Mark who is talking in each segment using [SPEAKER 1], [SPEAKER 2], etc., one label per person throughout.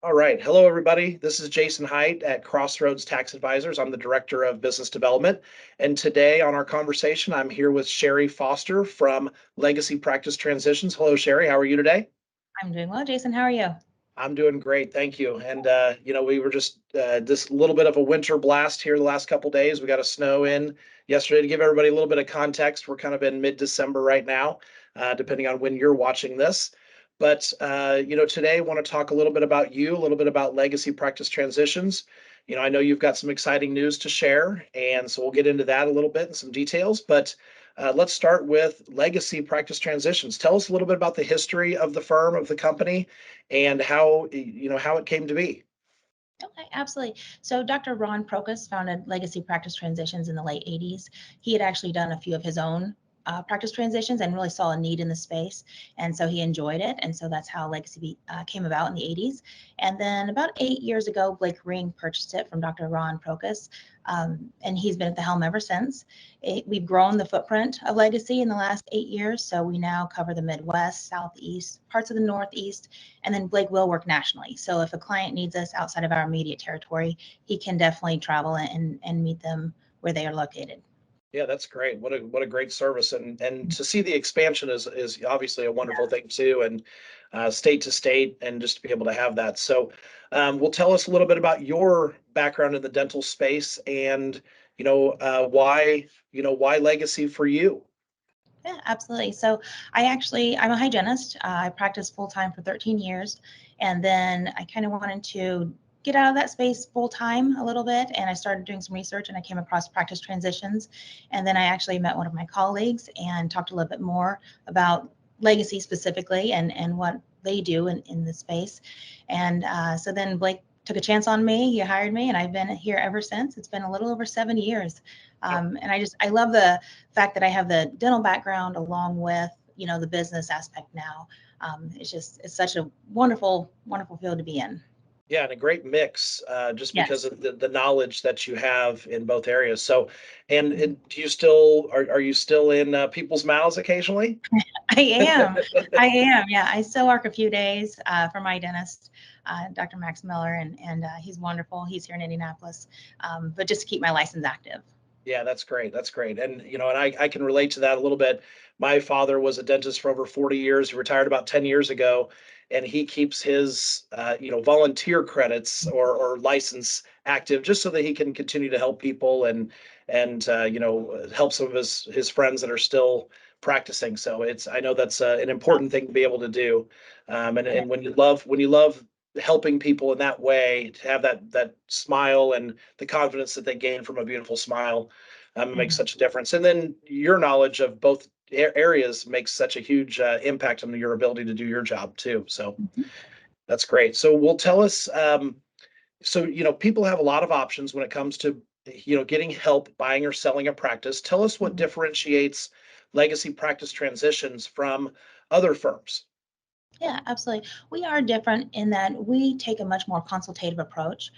[SPEAKER 1] All right. Hello, everybody. This is Jason Hite at Crossroads Tax Advisors. I'm the Director of Business Development. And today on our conversation, I'm here with Sherry Foster from Legacy Practice Transitions. Hello, Sherry. How are you today?
[SPEAKER 2] I'm doing well, Jason. How are you?
[SPEAKER 1] I'm doing great. Thank you. And, we were just this little bit of a winter blast here the last couple days. We got a snow in yesterday. To give everybody a little bit of context, we're kind of in mid-December right now, depending on when you're watching this. But, today I want to talk a little bit about you, a little bit about Legacy Practice Transitions. I know you've got some exciting news to share, and so we'll get into that a little bit and some details. But let's start with Legacy Practice Transitions. Tell us a little bit about the history of the firm, of the company, and how it came to be.
[SPEAKER 2] Okay, absolutely. So Dr. Ron Procus founded Legacy Practice Transitions in the late 80s. He had actually done a few of his own practice transitions and really saw a need in the space. And so he enjoyed it. And so that's how Legacy came about in the 80s. And then about 8 years ago, Blake Ring purchased it from Dr. Ron Procus. And he's been at the helm ever since. We've grown the footprint of Legacy in the last 8 years. So we now cover the Midwest, Southeast, parts of the Northeast, and then Blake will work nationally. So if a client needs us outside of our immediate territory, he can definitely travel and meet them where they are located.
[SPEAKER 1] Yeah, that's great. What a great service, and to see the expansion is obviously a wonderful thing too, and state to state, and just to be able to have that. So, will tell us a little bit about your background in the dental space, and why Legacy for you.
[SPEAKER 2] Yeah, absolutely. So I'm a hygienist. I practiced full time for 13 years. And then I kind of wanted to get out of that space full time a little bit. And I started doing some research and I came across practice transitions. And then I actually met one of my colleagues and talked a little bit more about legacy specifically and what they do in this space. And so then Blake took a chance on me. He hired me and I've been here ever since. It's been a little over 7 years. And I love the fact that I have the dental background along with, the business aspect now. It's such a wonderful, wonderful field to be in.
[SPEAKER 1] Yeah, and a great mix, just because
[SPEAKER 2] Yes.
[SPEAKER 1] of the knowledge that you have in both areas. So,
[SPEAKER 2] Mhm.
[SPEAKER 1] and do you still are you still in people's mouths occasionally?
[SPEAKER 2] I am. I am. Yeah. I still work a few days for my dentist, Dr. Max Miller, and he's wonderful. He's here in Indianapolis, but just to keep my license active.
[SPEAKER 1] Yeah, that's great. That's great. And I can relate to that a little bit. My father was a dentist for over 40 years. He retired about 10 years ago, and he keeps his, volunteer credits or license active just so that he can continue to help people and help some of his friends that are still practicing. So I know that's an important thing to be able to do. And when you love helping people in that way, to have that smile and the confidence that they gain from a beautiful smile, it makes
[SPEAKER 2] Mhm.
[SPEAKER 1] such a difference. And then your knowledge of both areas makes such a huge impact on your ability to do your job too. So
[SPEAKER 2] Mhm.
[SPEAKER 1] that's great. So will tell us. So people have a lot of options when it comes to getting help buying or selling a practice. Tell us what
[SPEAKER 2] Mhm.
[SPEAKER 1] differentiates Legacy Practice Transitions from other firms.
[SPEAKER 2] Yeah, absolutely. We are different in that we take a much more consultative approach.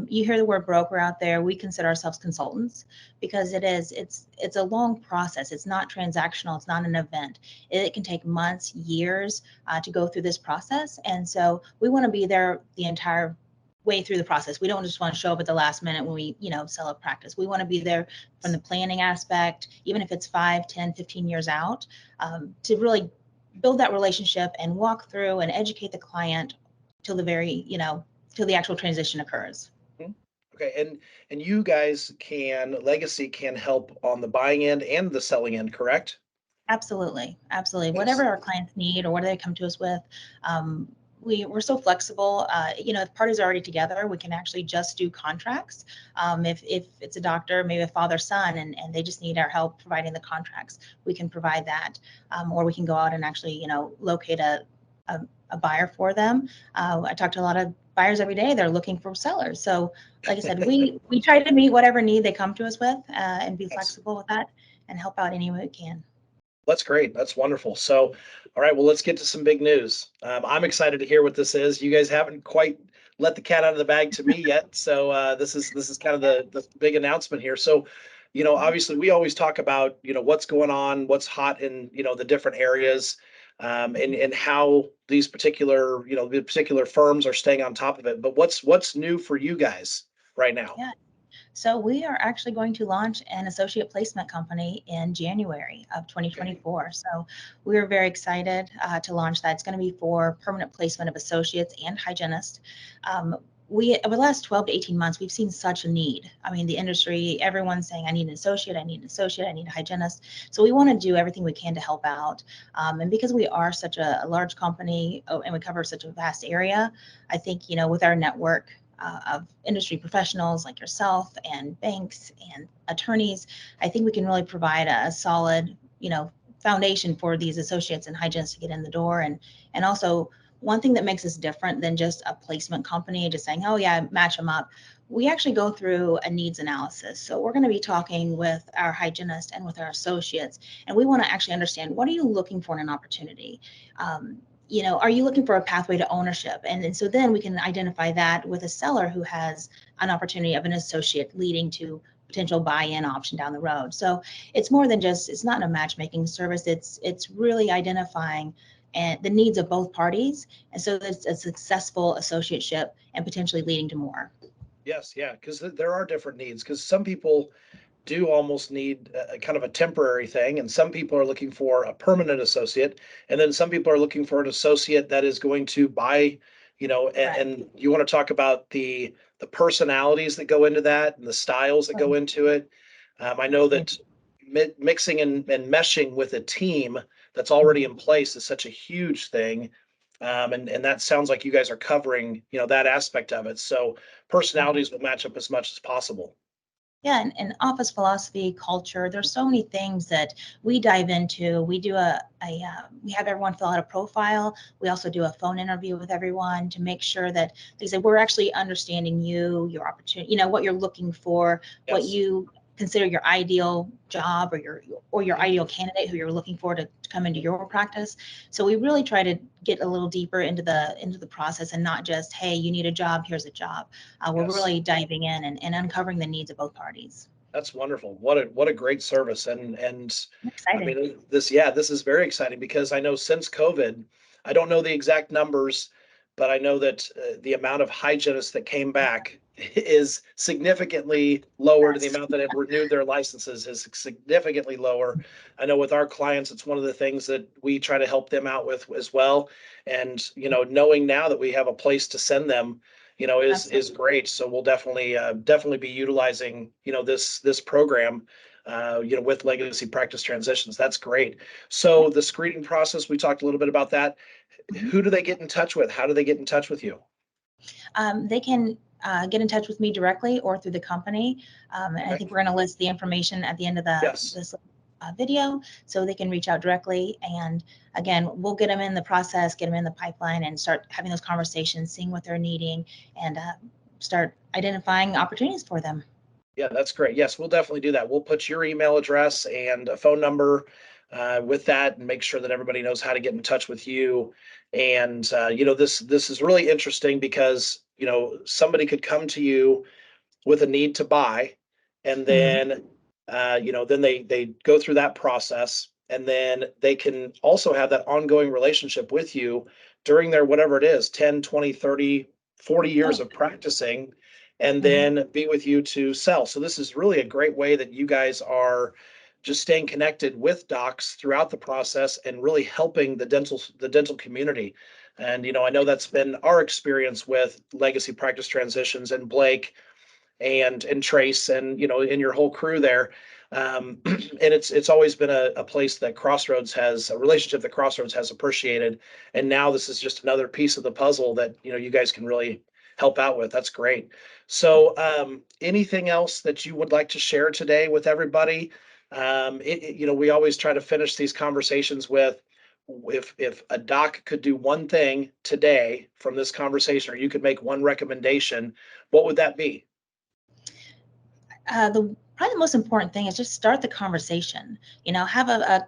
[SPEAKER 2] You hear the word broker out there. We consider ourselves consultants because it's a long process. It's not transactional. It's not an event. It can take months, years to go through this process, and so we want to be there the entire way through the process. We don't just want to show up at the last minute when we sell a practice. We want to be there from the planning aspect, even if it's 5, 10, 15 years out, to really build that relationship and walk through and educate the client till the till the actual transition occurs.
[SPEAKER 1] Mhm. Okay, and you guys Legacy can help on the buying end and the selling end, correct?
[SPEAKER 2] Absolutely, absolutely. Whatever
[SPEAKER 1] Yes.
[SPEAKER 2] our clients need or what they come to us with, um, we're so flexible. If parties are already together, we can actually just do contracts. If it's a doctor, maybe a father son, and they just need our help providing the contracts, we can provide that, or we can go out and actually locate a, a buyer for them. I talk to a lot of buyers every day. They're looking for sellers. So, like I said, we try to meet whatever need they come to us with, and be
[SPEAKER 1] Yes.
[SPEAKER 2] flexible with that and help out any way we can.
[SPEAKER 1] That's great. That's wonderful. So, all right, well, let's get to some big news. I'm excited to hear what this is. You guys haven't quite let the cat out of the bag to me yet, so this is kind of the big announcement here. So, obviously, we always talk about what's going on, what's hot in the different areas. and how these particular, the particular firms are staying on top of it. But what's new for you guys right now?
[SPEAKER 2] Yeah. So we are actually going to launch an associate placement company in January of
[SPEAKER 1] Okay.
[SPEAKER 2] 2024. So we're very excited to launch that. It's going to be for permanent placement of associates and hygienists. We over the last 12 to 18 months, we've seen such a need. I mean, the industry, everyone's saying, I need an associate, I need an associate, I need a hygienist. So we want to do everything we can to help out. And because we are such a large company, and we cover such a vast area, I think, with our network of industry professionals like yourself and banks and attorneys, I think we can really provide a solid, foundation for these associates and hygienists to get in the door. And also, one thing that makes us different than just a placement company, just saying, oh yeah, match them up. We actually go through a needs analysis. So we're going to be talking with our hygienist and with our associates, and we want to actually understand, what are you looking for in an opportunity? Are you looking for a pathway to ownership? And so then we can identify that with a seller who has an opportunity of an associate leading to potential buy-in option down the road. So it's more than just, it's not a matchmaking service. It's really identifying and the needs of both parties. And so it's a successful associateship and potentially leading to more.
[SPEAKER 1] Yes, yeah, because there are different needs. Because some people do almost need a kind of a temporary thing, and some people are looking for a permanent associate, and then some people are looking for an associate that is going to buy,
[SPEAKER 2] Right.
[SPEAKER 1] and you want to talk about the personalities that go into that and the styles that go into it. I know that mixing and meshing with a team that's already in place is such a huge thing. And that sounds like you guys are covering, that aspect of it. So personalities will match up as much as possible.
[SPEAKER 2] Yeah, and office philosophy, culture. There's so many things that we dive into. We do we have everyone fill out a profile. We also do a phone interview with everyone to make sure that they say we're actually understanding you, your opportunity, what you're looking for, what
[SPEAKER 1] Yes.
[SPEAKER 2] you consider your ideal job, or your
[SPEAKER 1] Mhm.
[SPEAKER 2] ideal candidate who you're looking for to come into your practice. So we really try to get a little deeper into the process, and not just, hey, you need a job, here's a job. We're
[SPEAKER 1] Yes.
[SPEAKER 2] really diving in and uncovering the needs of both parties.
[SPEAKER 1] That's wonderful. What a great service. And
[SPEAKER 2] I'm
[SPEAKER 1] I
[SPEAKER 2] excited.
[SPEAKER 1] mean, this is very exciting because I know since COVID, I don't know the exact numbers, but I know that the amount of hygienists that came back is significantly lower to the
[SPEAKER 2] Yes.
[SPEAKER 1] amount that have renewed their licenses is significantly lower. I know with our clients, it's one of the things that we try to help them out with as well. And, knowing now that we have a place to send them, is
[SPEAKER 2] Absolutely.
[SPEAKER 1] great. So we'll definitely be utilizing, this program, with legacy practice transitions. That's great.
[SPEAKER 2] Yeah.
[SPEAKER 1] So the screening process, we talked a little bit about that.
[SPEAKER 2] Mhm.
[SPEAKER 1] Who do they get in touch with? How do they get in touch with you?
[SPEAKER 2] They can get in touch with me directly or through the company. And I
[SPEAKER 1] Okay.
[SPEAKER 2] think we're going to list the information at the end of
[SPEAKER 1] Yes.
[SPEAKER 2] this video, so they can reach out directly. And again, we'll get them in the process, get them in the pipeline, and start having those conversations, seeing what they're needing, and start identifying opportunities for them.
[SPEAKER 1] Yeah, that's great. Yes, we'll definitely do that. We'll put your email address and a phone number with that, and make sure that everybody knows how to get in touch with you. And this is really interesting because somebody could come to you with a need to buy, and
[SPEAKER 2] Mhm.
[SPEAKER 1] then then they go through that process, and then they can also have that ongoing relationship with you during their whatever it is, 10, 20, 30, 40 years
[SPEAKER 2] Oh.
[SPEAKER 1] of practicing, and
[SPEAKER 2] Mhm.
[SPEAKER 1] then be with you to sell. So this is really a great way that you guys are just staying connected with docs throughout the process and really helping the dental community. And I know that's been our experience with legacy practice transitions and Blake and Trace, and in your whole crew there. And it's always been a place that Crossroads has a relationship that Crossroads has appreciated. And now this is just another piece of the puzzle that you guys can really help out with. That's great. So anything else that you would like to share today with everybody? We always try to finish these conversations with, if a doc could do one thing today from this conversation, or you could make one recommendation, what would that be?
[SPEAKER 2] The probably the most important thing is just start the conversation. Have a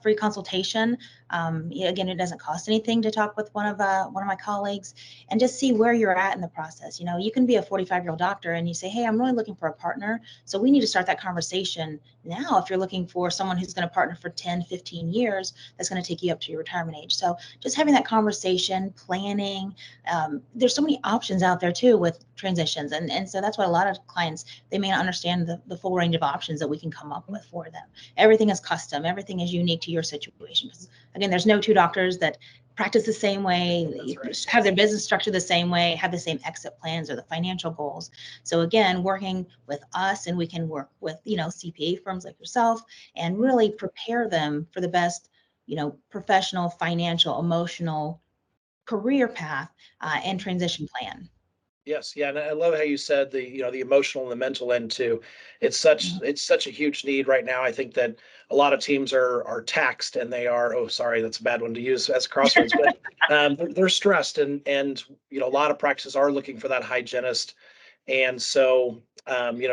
[SPEAKER 2] free consultation. Again, it doesn't cost anything to talk with one of my colleagues and just see where you're at in the process. You can be a 45-year-old doctor and you say, hey, I'm really looking for a partner. So we need to start that conversation now. If you're looking for someone who's going to partner for 10, 15 years, that's going to take you up to your retirement age. So just having that conversation, planning. There's so many options out there too with transitions. And so that's what a lot of clients, they may not understand the full range of options that we can come up with for them. Everything is custom. Everything is unique to your situation. Because again, there's no two doctors that practice the same way,
[SPEAKER 1] Right.
[SPEAKER 2] have their business structured the same way, have the same exit plans or the financial goals. So again, working with us, and we can work with, CPA firms like yourself and really prepare them for the best, professional, financial, emotional career path and transition plan.
[SPEAKER 1] Yes, yeah, and I love how you said the emotional and the mental end too.
[SPEAKER 2] Mhm.
[SPEAKER 1] It's such a huge need right now. I think that a lot of teams are taxed and they are, oh, sorry, that's a bad one to use as Crossroads, but they're stressed and a lot of practices are looking for that hygienist. And so,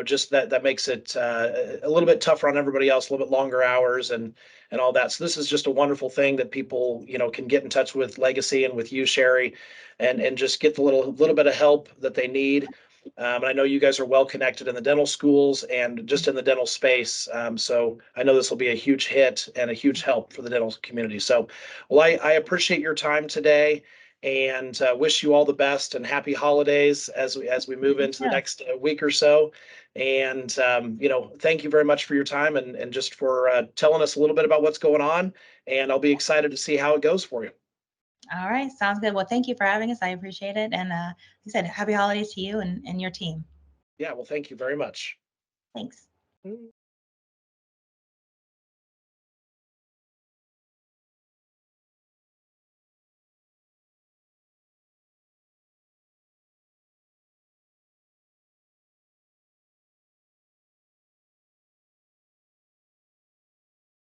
[SPEAKER 1] just that makes it a little bit tougher on everybody else, a little bit longer hours and all that. So this is just a wonderful thing that people, can get in touch with Legacy and with you, Sherry, and just get the little bit of help that they need. And I know you guys are well connected in the dental schools and just in the dental space. So I know this will be a huge hit and a huge help for the dental community. So, well, I appreciate your time today and wish you all the best and happy holidays as we move into the
[SPEAKER 2] Yeah.
[SPEAKER 1] next week or so. And thank you very much for your time and just for telling us a little bit about what's going on. And I'll be excited to see how it goes for you.
[SPEAKER 2] All right. Sounds good. Well, thank you for having us. I appreciate it. And like I said, happy holidays to you and your team.
[SPEAKER 1] Yeah, well, thank you very much.
[SPEAKER 2] Thanks.